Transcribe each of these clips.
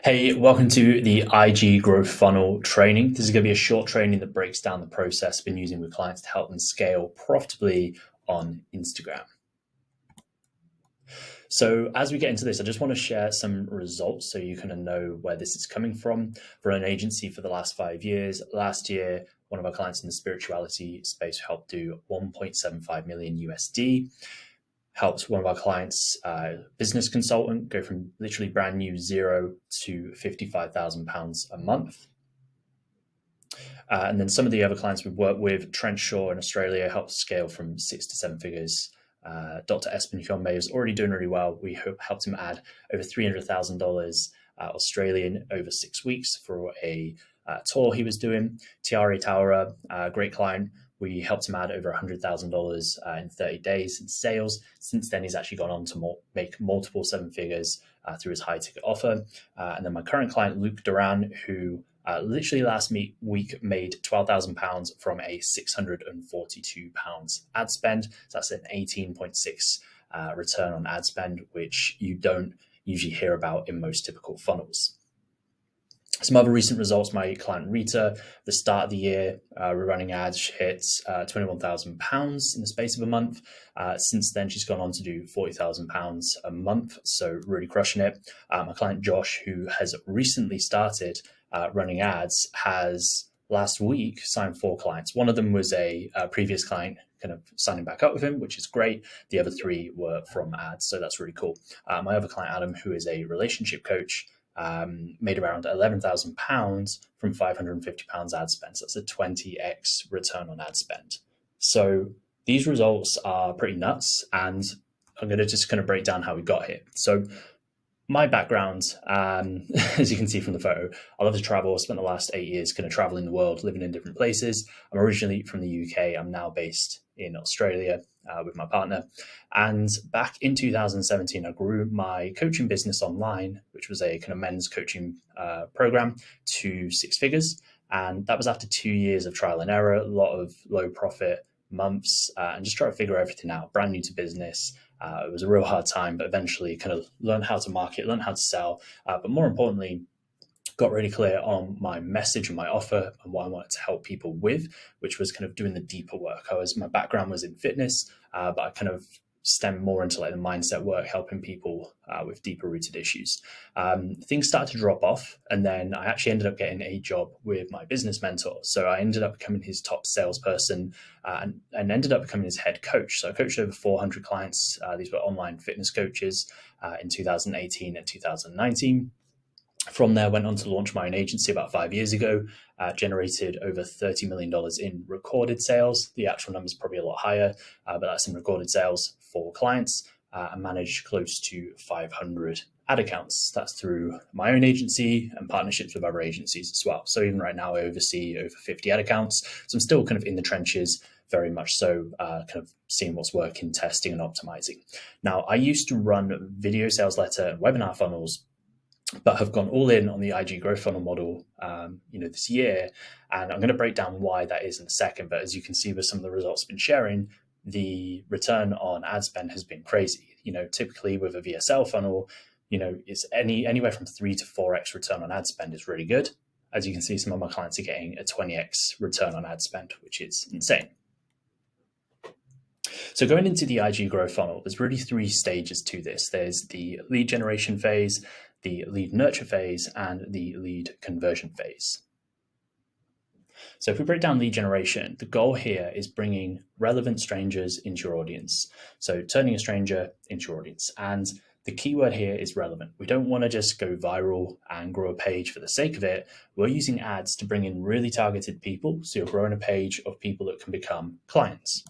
Hey, welcome to the IG Growth Funnel training. This is going to be a short training that breaks down the process I've been using with clients to help them scale profitably on Instagram. So as we get into this, I just want to share some results so you kind of know where this is coming from. For an agency for the last 5 years, last year, one of our clients in the spirituality space helped do 1.75 million USD. Helped one of our clients, business consultant, go from literally brand new zero to £55,000 a month. And then some of the other clients we've worked with, Trenchshaw in Australia, helped scale from 6 to 7 figures. Dr. Espen Hyonme is already doing really well. We helped him add over $300,000 Australian over 6 weeks for a tour he was doing. Tiare Taura, great client. We helped him add over $100,000 in 30 days in sales. Since then, he's actually gone on to make multiple 7 figures through his high ticket offer. And then my current client, Luke Duran, who literally last week made £12,000 from a £642 ad spend. So that's an 18.6 return on ad spend, which you don't usually hear about in most typical funnels. Some other recent results, my client Rita, the start of the year, we're running ads, she hits £21,000 in the space of a month. Since then, she's gone on to do £40,000 a month, so really crushing it. My client Josh, who has recently started running ads, has last week signed 4 clients. One of them was a previous client kind of signing back up with him, which is great. The other 3 were from ads, so that's really cool. My other client, Adam, who is a relationship coach, made around £11,000 from £550 ad spend. So that's a 20x return on ad spend. So these results are pretty nuts, and I'm going to just kind of break down how we got here. So my background, as you can see from the photo, I love to travel. I spent the last 8 years kind of traveling the world, living in different places. I'm originally from the UK. I'm now based in Australia with my partner. And back in 2017, I grew my coaching business online, which was a kind of men's coaching program, to 6 figures. And that was after 2 years of trial and error, a lot of low profit months, and just trying to figure everything out, brand new to business. It was a real hard time, but eventually kind of learned how to market, learned how to sell, but more importantly, got really clear on my message and my offer and what I wanted to help people with, which was kind of doing the deeper work. My background was in fitness, but I kind of stemmed more into like the mindset work, helping people with deeper rooted issues. Things started to drop off, and then I actually ended up getting a job with my business mentor. So I ended up becoming his top salesperson and ended up becoming his head coach. So I coached over 400 clients. These were online fitness coaches in 2018 and 2019. From there, went on to launch my own agency about 5 years ago, generated over $30 million in recorded sales. The actual number is probably a lot higher, but that's in recorded sales for clients, and managed close to 500 ad accounts. That's through my own agency and partnerships with other agencies as well. So even right now, I oversee over 50 ad accounts. So I'm still kind of in the trenches, very much so, kind of seeing what's working, testing and optimizing. Now, I used to run video sales letter and webinar funnels, but have gone all in on the IG growth funnel model, this year. And I'm going to break down why that is in a second. But as you can see with some of the results I've been sharing, the return on ad spend has been crazy. Typically with a VSL funnel, it's anywhere from 3 to 4x return on ad spend is really good. As you can see, some of my clients are getting a 20x return on ad spend, which is insane. So going into the IG growth funnel, there's really 3 stages to this. There's the lead generation phase, the lead nurture phase, and the lead conversion phase. So if we break down lead generation, the goal here is bringing relevant strangers into your audience. So turning a stranger into your audience. And the keyword here is relevant. We don't want to just go viral and grow a page for the sake of it. We're using ads to bring in really targeted people. So you're growing a page of people that can become clients.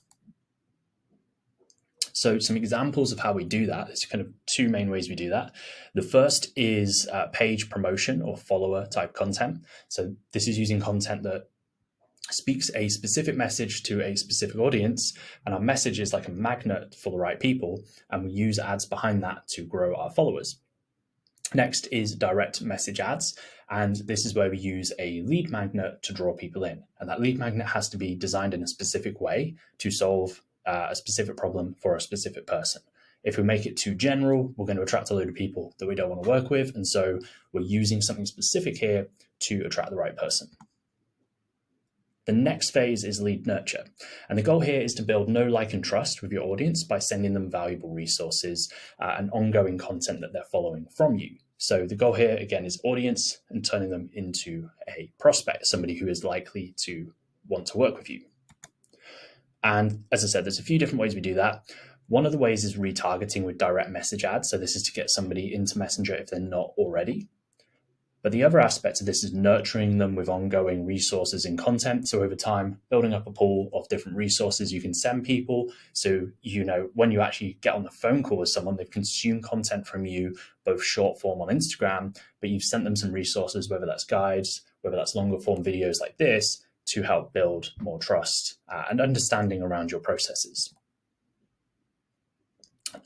So some examples of how we do that, there's kind of 2 main ways we do that. The first is page promotion or follower type content. So this is using content that speaks a specific message to a specific audience, and our message is like a magnet for the right people, and we use ads behind that to grow our followers. Next is direct message ads, and this is where we use a lead magnet to draw people in, and that lead magnet has to be designed in a specific way to solve a specific problem for a specific person. If we make it too general, we're going to attract a load of people that we don't want to work with. And so we're using something specific here to attract the right person. The next phase is lead nurture. And the goal here is to build know, like, and trust with your audience by sending them valuable resources and ongoing content that they're following from you. So the goal here, again, is audience and turning them into a prospect, somebody who is likely to want to work with you. And as I said, there's a few different ways we do that. One of the ways is retargeting with direct message ads. So this is to get somebody into Messenger if they're not already. But the other aspect of this is nurturing them with ongoing resources and content. So over time, building up a pool of different resources you can send people. So, when you actually get on the phone call with someone, they've consumed content from you, both short form on Instagram, but you've sent them some resources, whether that's guides, whether that's longer form videos like this, to help build more trust and understanding around your processes.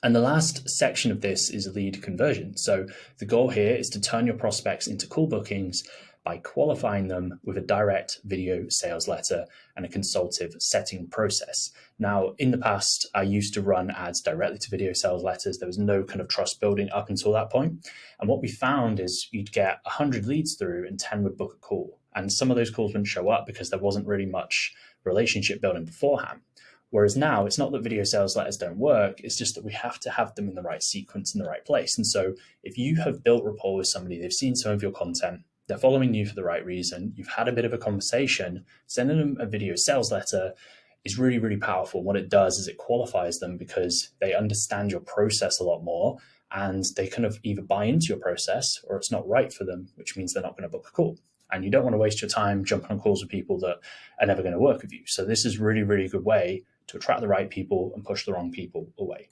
And the last section of this is lead conversion. So the goal here is to turn your prospects into call bookings by qualifying them with a direct video sales letter and a consultative setting process. Now, in the past, I used to run ads directly to video sales letters. There was no kind of trust building up until that point. And what we found is you'd get 100 leads through and 10 would book a call. And some of those calls wouldn't show up because there wasn't really much relationship building beforehand. Whereas now, it's not that video sales letters don't work, it's just that we have to have them in the right sequence, in the right place. And so if you have built rapport with somebody, they've seen some of your content, they're following you for the right reason, you've had a bit of a conversation, sending them a video sales letter is really, really powerful. What it does is it qualifies them because they understand your process a lot more and they kind of either buy into your process or it's not right for them, which means they're not going to book a call. And you don't want to waste your time jumping on calls with people that are never going to work with you. So this is really, really good way to attract the right people and push the wrong people away.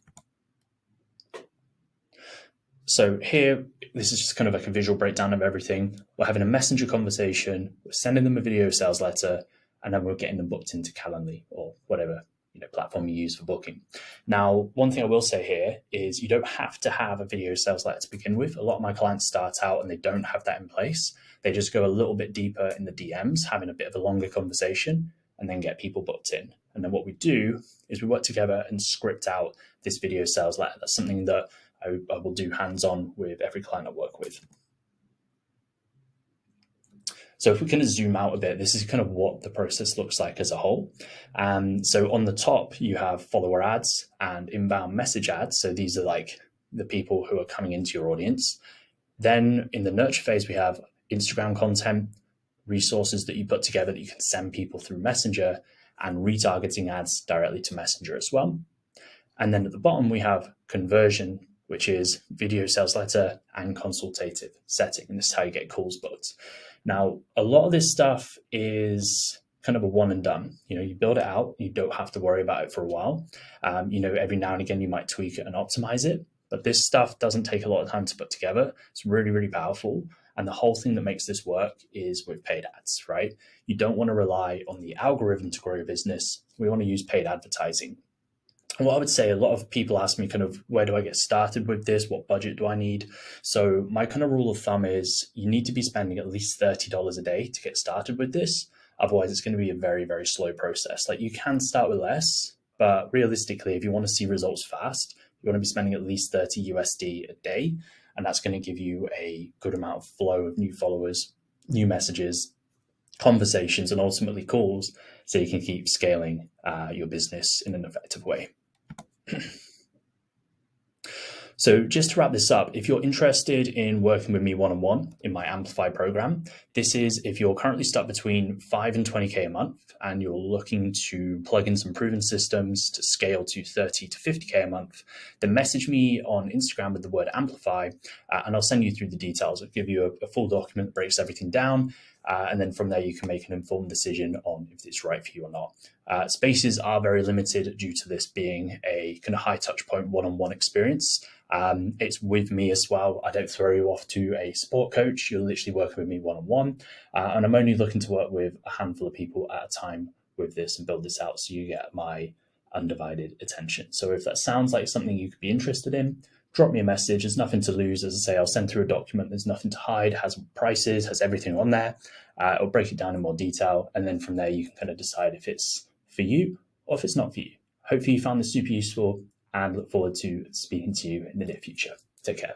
So here, this is just kind of like a visual breakdown of everything. We're having a messenger conversation, we're sending them a video sales letter, and then we're getting them booked into Calendly or whatever platform you use for booking. Now, one thing I will say here is you don't have to have a video sales letter to begin with. A lot of my clients start out and they don't have that in place. They just go a little bit deeper in the DMs, having a bit of a longer conversation, and then get people booked in. And then what we do is we work together and script out this video sales letter. That's something that I will do hands-on with every client I work with. So if we kind of zoom out a bit, this is kind of what the process looks like as a whole. So on the top, you have follower ads and inbound message ads. So these are like the people who are coming into your audience. Then in the nurture phase, we have Instagram content, resources that you put together that you can send people through Messenger, and retargeting ads directly to Messenger as well. And then at the bottom, we have conversion, which is video sales letter and consultative setting. And this is how you get calls booked. Now, a lot of this stuff is kind of a one and done. You build it out, you don't have to worry about it for a while. Every now and again, you might tweak it and optimize it, but this stuff doesn't take a lot of time to put together. It's really, really powerful. And the whole thing that makes this work is with paid ads, right? You don't want to rely on the algorithm to grow your business. We want to use paid advertising. And what I would say, a lot of people ask me kind of, where do I get started with this? What budget do I need? So my kind of rule of thumb is you need to be spending at least $30 a day to get started with this. Otherwise, it's going to be a very, very slow process. Like you can start with less, but realistically, if you want to see results fast, you want to be spending at least 30 USD a day. And that's going to give you a good amount of flow of new followers, new messages, conversations, and ultimately calls, so you can keep scaling your business in an effective way. So just to wrap this up, if you're interested in working with me one-on-one in my Amplify program, this is if you're currently stuck between 5 and 20K a month and you're looking to plug in some proven systems to scale to 30 to 50K a month, then message me on Instagram with the word Amplify and I'll send you through the details. I'll give you a full document that breaks everything down. And then from there, you can make an informed decision on if it's right for you or not. Spaces are very limited due to this being a kind of high touch point one-on-one experience. It's with me as well. I don't throw you off to a support coach. You're literally working with me one-on-one. And I'm only looking to work with a handful of people at a time with this and build this out so you get my undivided attention. So if that sounds like something you could be interested in, drop me a message. There's nothing to lose. As I say, I'll send through a document. There's nothing to hide, has prices, has everything on there. It'll break it down in more detail. And then from there, you can kind of decide if it's for you or if it's not for you. Hopefully you found this super useful and look forward to speaking to you in the near future. Take care.